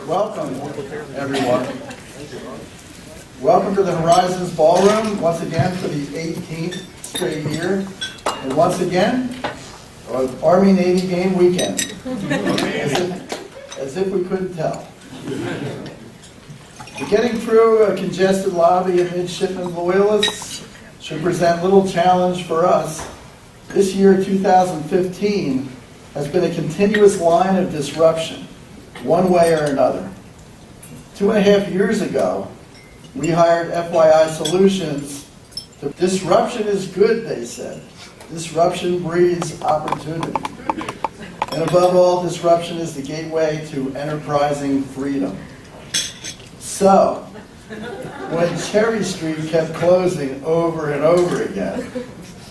Welcome, everyone. Welcome to the Horizons Ballroom, once again for the 18th straight year. And once again, Army-Navy game weekend. As if we couldn't tell. Getting through a congested lobby of midshipmen loyalists should present little challenge for us. This year, 2015, has been a continuous line of disruption, one way or another. 2.5 years ago, we hired FYI Solutions. Disruption is good, they said. Disruption breeds opportunity. And above all, disruption is the gateway to enterprising freedom. So, when Cherry Street kept closing over and over again,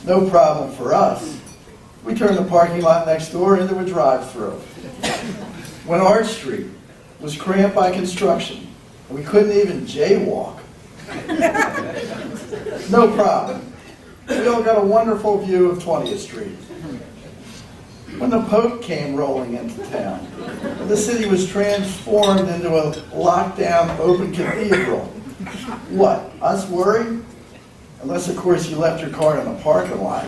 no problem for us. We turned the parking lot next door into a drive-through. When Arch Street was cramped by construction, and we couldn't even jaywalk, no problem. We all got a wonderful view of 20th Street. When the Pope came rolling into town, and the city was transformed into a lockdown open cathedral, what, us worry? Unless, of course, you left your car in the parking lot.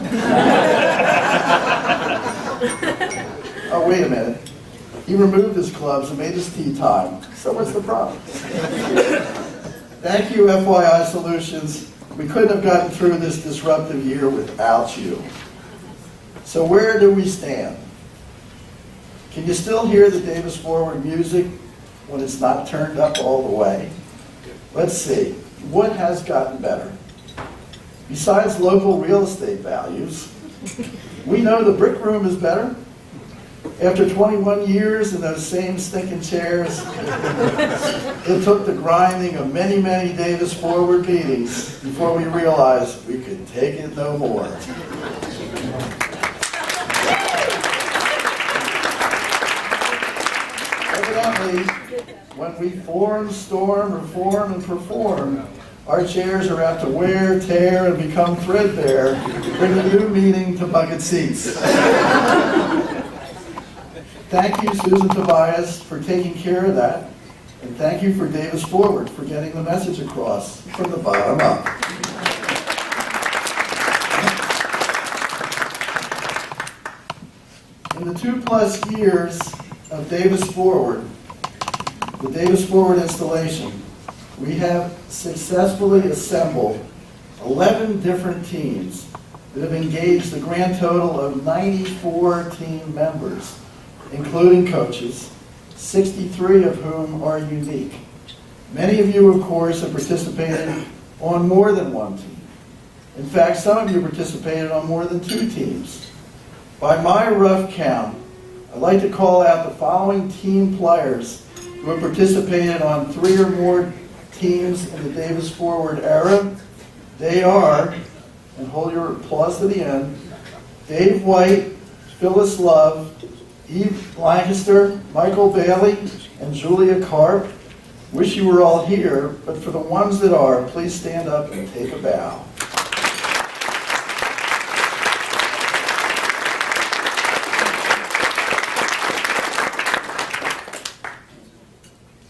Oh, wait a minute. He removed his gloves and made his tea time. So what's the problem? Thank you, FYI Solutions. We couldn't have gotten through this disruptive year without you. So where do we stand? Can you still hear the Davis Forward music when it's not turned up all the way? Let's see. What has gotten better? Besides local real estate values, we know the brick room is better. After 21 years in those same stinking chairs, it took the grinding of many, many Davis Forward meetings before we realized we could take it no more. Evidently, when we form, storm, reform, and perform, our chairs are apt to wear, tear, and become threadbare, bringing new meaning to bucket seats. Thank you, Susan Tobias, for taking care of that. And thank you for Davis Forward for getting the message across from the bottom up. In the 2+ years of Davis Forward, the Davis Forward installation, we have successfully assembled 11 different teams that have engaged the grand total of 94 team members, including coaches, 63 of whom are unique. Many of you, of course, have participated on more than one team. In fact, some of you participated on more than 2 teams. By my rough count, I'd like to call out the following team players who have participated on 3 or more teams in the Davis Forward era. They are, and hold your applause to the end, Dave White, Phyllis Love, Eve Lancaster, Michael Bailey, and Julia Karp. Wish you were all here, but for the ones that are, please stand up and take a bow.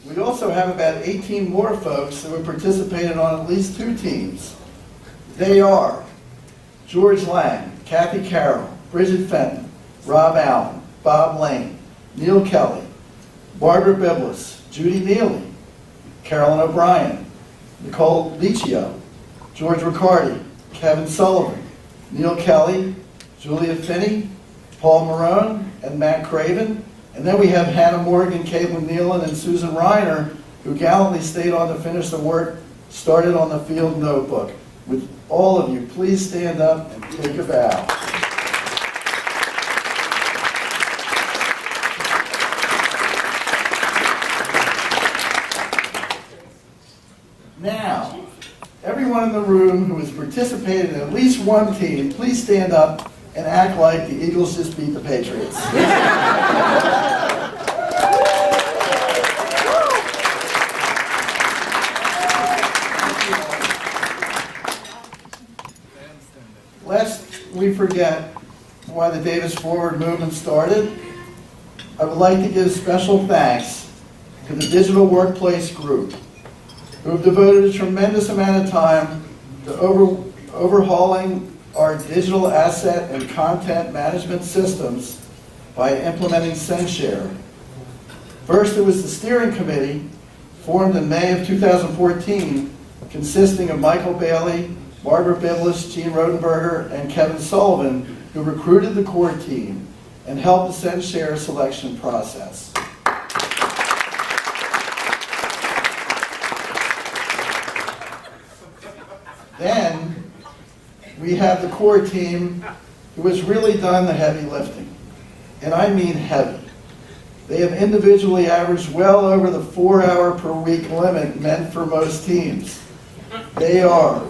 We also have about 18 more folks who have participated on at least 2 teams. They are George Lang, Kathy Carroll, Bridget Fenton, Rob Allen, Bob Lane, Neil Kelly, Barbara Biblis, Judy Neely, Carolyn O'Brien, Nicole Liccio, George Riccardi, Kevin Sullivan, Neil Kelly, Julia Finney, Paul Marone, and Matt Craven. And then we have Hannah Morgan, Caitlin Nealon, and Susan Reiner, who gallantly stayed on to finish the work started on the field notebook. With all of you, please stand up and take a bow. Now, everyone in the room who has participated in at least one team, please stand up and act like the Eagles just beat the Patriots. Lest we forget why the Davis Forward movement started, I would like to give special thanks to the Digital Workplace Group, who have devoted a tremendous amount of time to overhauling our digital asset and content management systems by implementing SendShare. First, it was the steering committee formed in May of 2014, consisting of Michael Bailey, Margaret Biblis, Gene Rodenberger, and Kevin Sullivan, who recruited the core team and helped the SendShare selection process. Then, we have the core team who has really done the heavy lifting. And I mean heavy. They have individually averaged well over the 4-hour-per-week limit meant for most teams. They are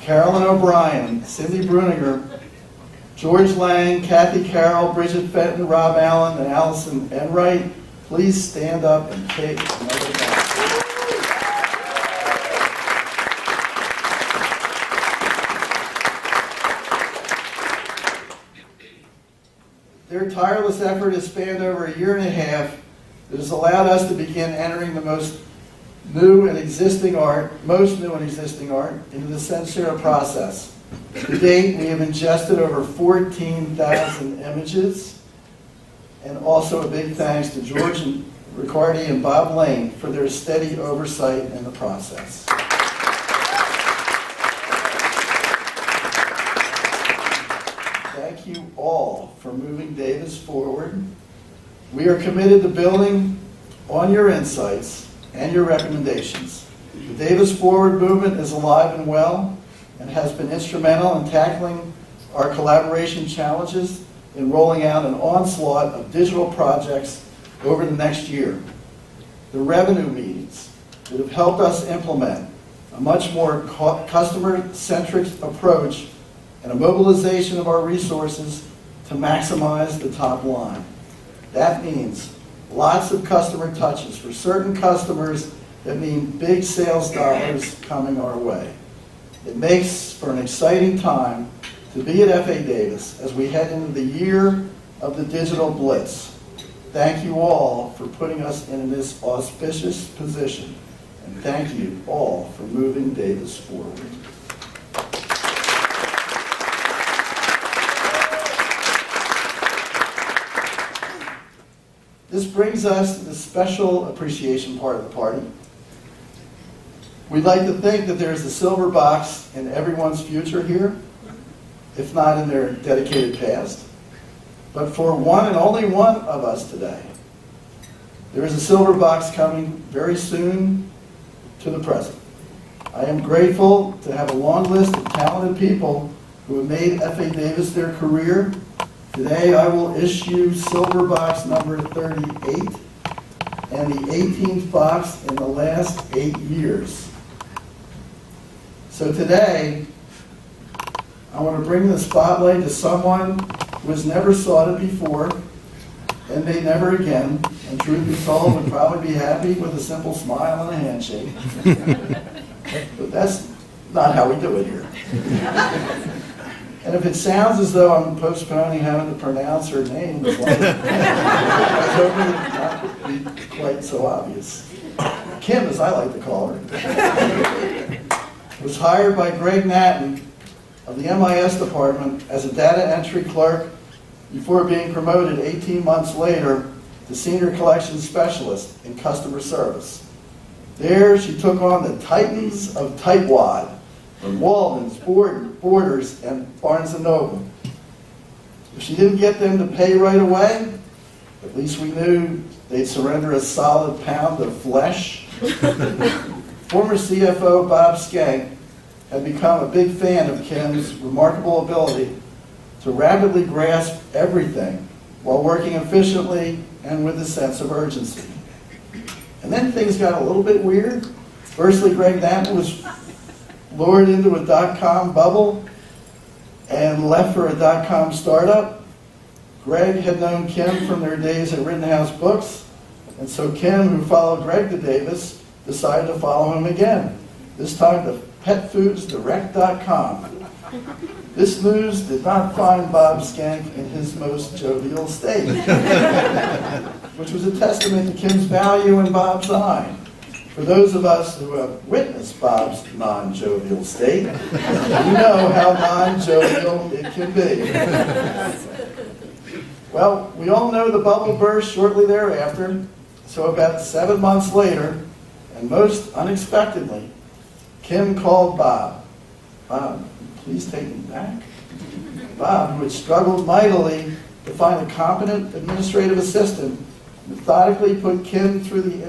Carolyn O'Brien, Cindy Bruninger, George Lang, Kathy Carroll, Bridget Fenton, Rob Allen, and Allison Enright. Please stand up and take another bow. Their tireless effort has spanned over a year and a half that has allowed us to begin entering the most new and existing art into the SendShare process. To date, we have ingested over 14,000 images, and also a big thanks to George Riccardi and Bob Lane for their steady oversight in the process. Thank you all for moving Davis forward. We are committed to building on your insights and your recommendations. The Davis Forward movement is alive and well and has been instrumental in tackling our collaboration challenges in rolling out an onslaught of digital projects over the next year. The revenue meetings that have helped us implement a much more customer-centric approach and a mobilization of our resources to maximize the top line. That means lots of customer touches for certain customers that mean big sales dollars coming our way. It makes for an exciting time to be at FA Davis as we head into the year of the digital blitz. Thank you all for putting us in this auspicious position, and thank you all for moving Davis forward. This brings us to the special appreciation part of the party. We'd like to think that there's a silver box in everyone's future here, if not in their dedicated past. But for one and only one of us today, there is a silver box coming very soon to the present. I am grateful to have a long list of talented people who have made FA Davis their career. Today I will issue silver box number 38 and the 18th box in the last 8 years. So today, I want to bring the spotlight to someone who has never sought it before and may never again, and truth be told, would probably be happy with a simple smile and a handshake. But that's not how we do it here. And if it sounds as though I'm postponing having to pronounce her name, I was hoping it would not be quite so obvious. Kim, as I like to call her, was hired by Greg Natton of the MIS department as a data entry clerk before being promoted 18 months later to senior collections specialist in customer service. There she took on the titans of tightwad from Walden's, Borders, and Barnes & Noble. If she didn't get them to pay right away, at least we knew they'd surrender a solid pound of flesh. Former CFO Bob Skank had become a big fan of Kim's remarkable ability to rapidly grasp everything while working efficiently and with a sense of urgency. And then things got a little bit weird. Firstly, Greg Natton was lured into a dot-com bubble and left for a dot-com startup. Greg had known Kim from their days at Rittenhouse Books, and so Kim, who followed Greg to Davis, decided to follow him again, this time to petfoodsdirect.com. This news did not find Bob Skank in his most jovial state, which was a testament to Kim's value in Bob's eye. For those of us who have witnessed Bob's non-jovial state, we know how non-jovial it can be. Well, we all know the bubble burst shortly thereafter, so about 7 months later, and most unexpectedly, Kim called Bob. Bob, please take me back. Bob, who had struggled mightily to find a competent administrative assistant, methodically put Kim through the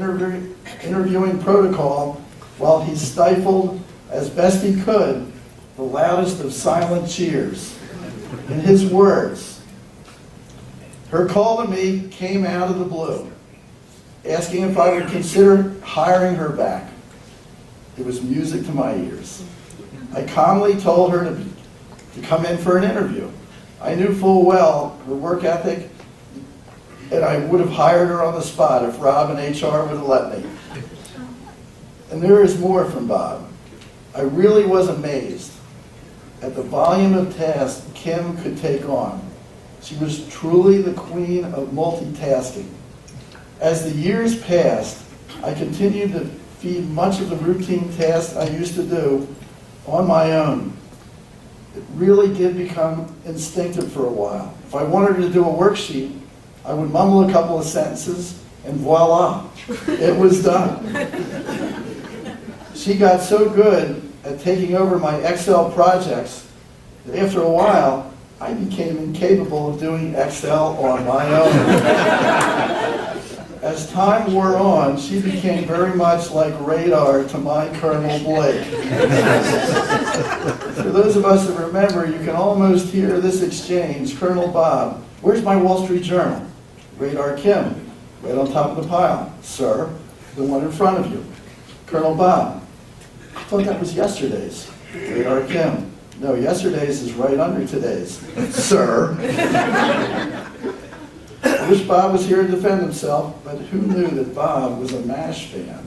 interviewing protocol while he stifled, as best he could, the loudest of silent cheers. In his words, her call to me came out of the blue, asking if I would consider hiring her back. It was music to my ears. I calmly told her to come in for an interview. I knew full well her work ethic, and I would have hired her on the spot if Rob and HR would have let me. And there is more from Bob. I really was amazed at the volume of tasks Kim could take on. She was truly the queen of multitasking. As the years passed, I continued to feed much of the routine tasks I used to do on my own. It really did become instinctive for a while. If I wanted her to do a worksheet, I would mumble a couple of sentences, and voila, it was done. She got so good at taking over my Excel projects that after a while, I became incapable of doing Excel on my own. As time wore on, she became very much like radar to my Colonel Blake. For those of us that remember, you can almost hear this exchange. Colonel Bob, where's my Wall Street Journal? Radar Kim, right on top of the pile. Sir, the one in front of you. Colonel Bob, I thought that was yesterday's. Radar Kim, no, yesterday's is right under today's. Sir. I wish Bob was here to defend himself, but who knew that Bob was a MASH fan?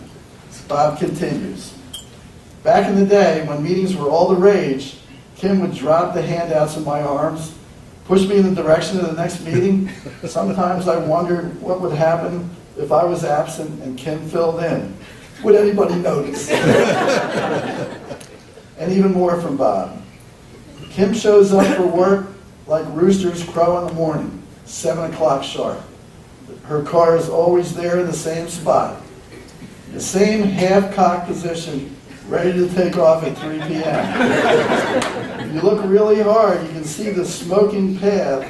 Bob continues. Back in the day, when meetings were all the rage, Kim would drop the handouts in my arms, push me in the direction of the next meeting. Sometimes I wondered what would happen if I was absent and Kim filled in. Would anybody notice? And even more from Bob. Kim shows up for work like roosters crow in the morning. 7 o'clock sharp. Her car is always there in the same spot. The same half-cocked position, ready to take off at 3 p.m. If you look really hard, you can see the smoking path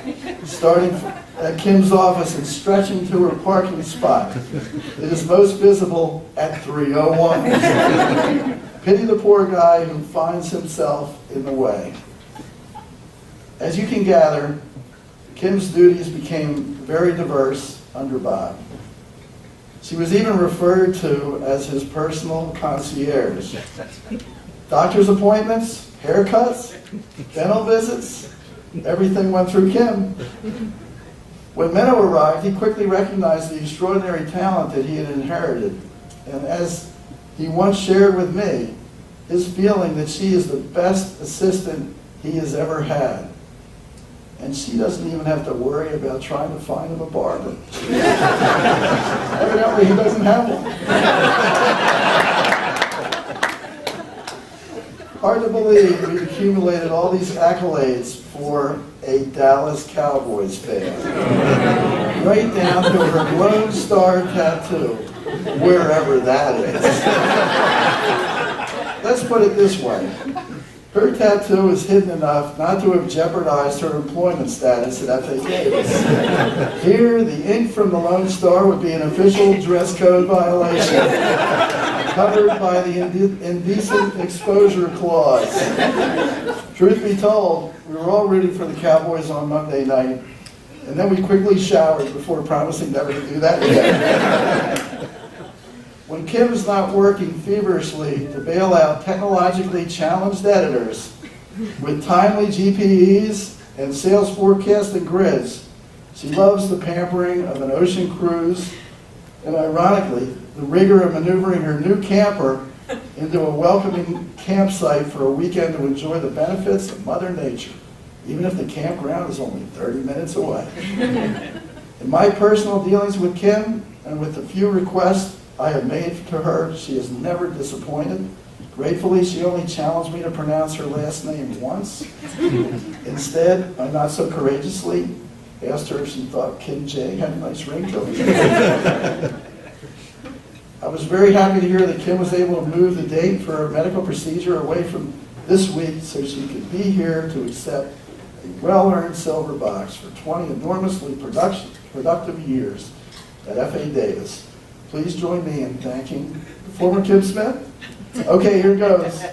starting at Kim's office and stretching to her parking spot. It is most visible at 3:01. Pity the poor guy who finds himself in the way. As you can gather, Kim's duties became very diverse under Bob. She was even referred to as his personal concierge. Doctor's appointments, haircuts, dental visits, everything went through Kim. When Menno arrived, he quickly recognized the extraordinary talent that he had inherited. And as he once shared with me, his feeling that she is the best assistant he has ever had. And she doesn't even have to worry about trying to find him a barber. Evidently, he doesn't have one. Hard to believe we've accumulated all these accolades for a Dallas Cowboys fan. Right down to her Lone Star tattoo, wherever that is. Let's put it this way. Her tattoo is hidden enough not to have jeopardized her employment status at FAD. Here, the ink from the Lone Star would be an official dress code violation, covered by the indecent exposure clause. Truth be told, we were all rooting for the Cowboys on Monday night, and then we quickly showered before promising never to do that again. When Kim is not working feverishly to bail out technologically challenged editors with timely GPEs and sales forecasting grids, she loves the pampering of an ocean cruise and, ironically, the rigor of maneuvering her new camper into a welcoming campsite for a weekend to enjoy the benefits of Mother Nature. even if the campground is only 30 minutes away. In my personal dealings with Kim, and with the few requests I have made to her, she has never disappointed. Gratefully, she only challenged me to pronounce her last name once. Instead, I not so courageously asked her if she thought Kim J had a nice ring to it. I was very happy to hear that Kim was able to move the date for her medical procedure away from this week so she could be here to accept a well-earned silver box for 20 enormously productive years at FA Davis. Please join me in thanking the former Kim Smith. Okay, here goes.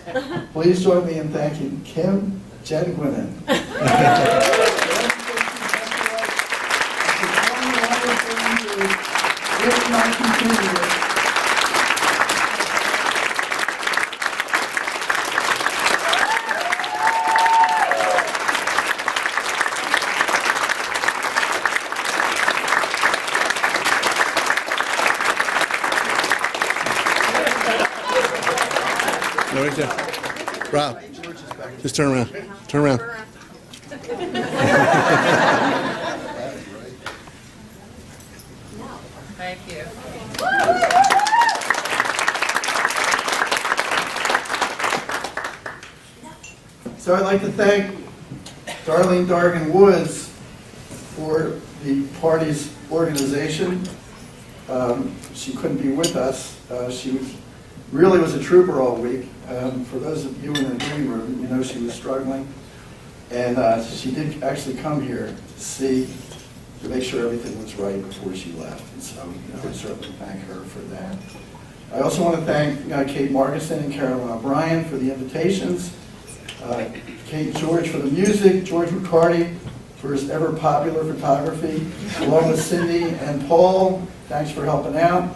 Please join me in thanking Kim Jen Gwinnen. If not continuous, No, right there. Rob, just turn around. Turn around. Thank you. So I'd like to thank Darlene Dargan Woods for the party's organization. She couldn't be with us. She really was a trooper all week. For those of you in the green room, you know she was struggling. And she did actually come here to make sure everything was right before she left. And so I certainly thank her for that. I also want to thank Kate Margison and Carolyn O'Brien for the invitations, Kate George for the music, George McCarty for his ever-popular photography, along with Cindy and Paul, thanks for helping out,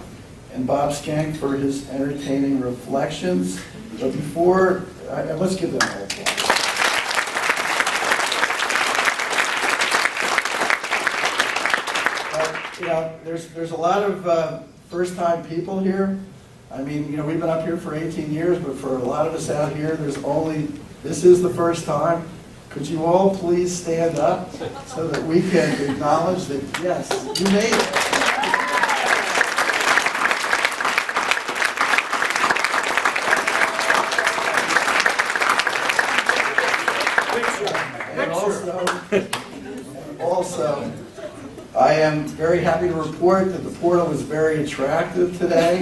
and Bob Skank for his entertaining reflections. But before, let's give them all applause. There's a lot of first-time people here. I mean, we've been up here for 18 years, but for a lot of us out here, this is the first time. Could you all please stand up so that we can acknowledge that, yes, you made it. And also, I am very happy to report that the portal was very attractive today.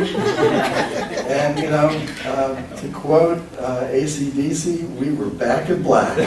And, to quote AC/DC, we were back in black.